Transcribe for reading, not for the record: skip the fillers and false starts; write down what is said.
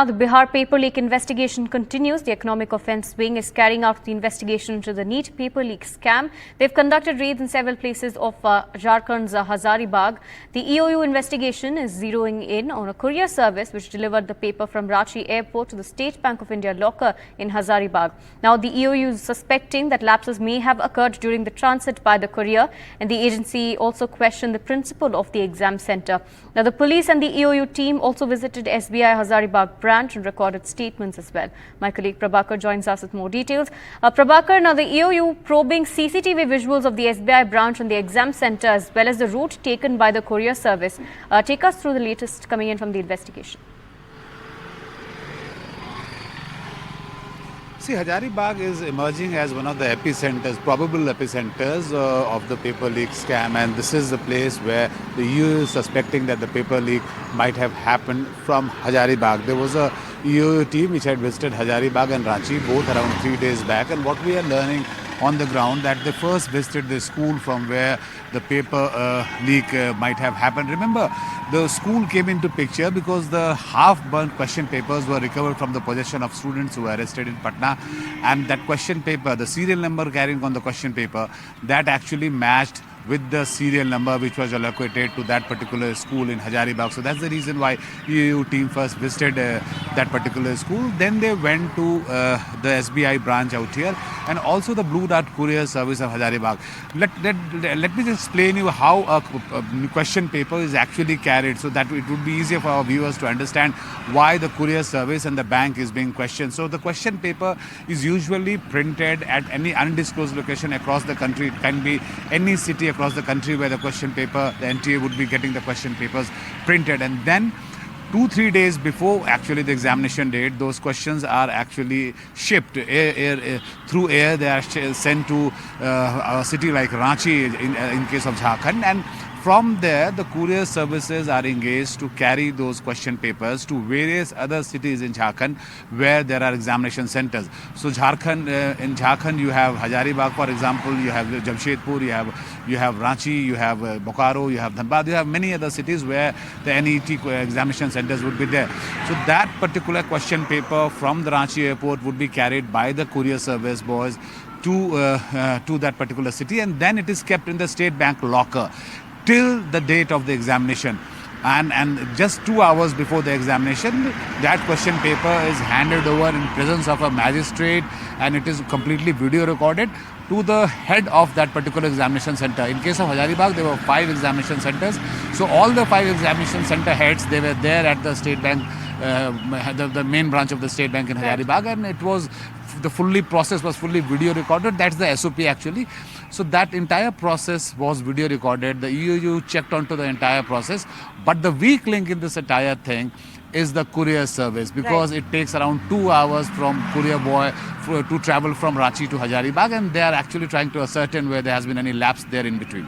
The Bihar paper leak investigation continues. The Economic Offence Wing is carrying out the investigation into the NEET paper leak scam. They've conducted raids in several places of Jharkhand's Hazaribagh. The EOU investigation is zeroing in on a courier service which delivered the paper from Ranchi airport to the State Bank of India locker in Hazaribagh. Now, the EOU is suspecting that lapses may have occurred during the transit by the courier, and the agency also questioned the principal of the exam centre. Now, the police and the EOU team also visited SBI Hazaribagh branch and recorded statements as well. My colleague Prabhakar joins us with more details. Prabhakar, now the EOU probing CCTV visuals of the SBI branch and the exam centre as well as the route taken by the courier service. Take us through the latest coming in from the investigation. See, Hazaribagh is emerging as one of the epicenters, probable epicenters of the paper leak scam, and this is the place where the EU is suspecting that the paper leak might have happened from Hazaribagh. There was a EU team which had visited Hazaribagh and Ranchi both around 3 days back, and what we are learning on the ground that they first visited the school from where the paper leak might have happened. Remember, the school came into picture because the half-burnt question papers were recovered from the possession of students who were arrested in Patna, and that question paper, the serial number carrying on the question paper, that actually matched with the serial number which was allocated to that particular school in Hazaribagh. So that's the reason why EU team first visited that particular school. Then they went to the SBI branch out here and also the Blue Dart Courier service of Hazaribagh. Let me just explain you how a question paper is actually carried so that it would be easier for our viewers to understand why the courier service and the bank is being questioned. So the question paper is usually printed at any undisclosed location across the country. It can be any city across the country where the question paper, the NTA would be getting the question papers printed, and then 2-3 days before actually the examination date, those questions are actually shipped through air. They are sent to a city like Ranchi in case of Jharkhand, and from there the courier services are engaged to carry those question papers to various other cities in Jharkhand where there are examination centers. So in Jharkhand you have Hazaribagh, for example, you have Jamshedpur, you have Ranchi, you have Bokaro, you have Dhanbad, you have many other cities where the NET examination centers would be there. So that particular question paper from the Ranchi airport would be carried by the courier service boys to that particular city, and then it is kept in the State Bank locker till the date of the examination. And just 2 hours before the examination, that question paper is handed over in presence of a magistrate, and it is completely video recorded to the head of that particular examination center. In case of Hazaribagh, there were 5 examination centers. So all the 5 examination center heads, they were there at the State Bank, the main branch of the State Bank in Hazaribagh, and it was the process was fully video recorded. That's the SOP actually. So that entire process was video recorded. The EU checked onto the entire process, but the weak link in this entire thing is the courier service, because it takes around 2 hours from courier boy to travel from Ranchi to Hazaribagh, and they are actually trying to ascertain where there has been any lapse there in between.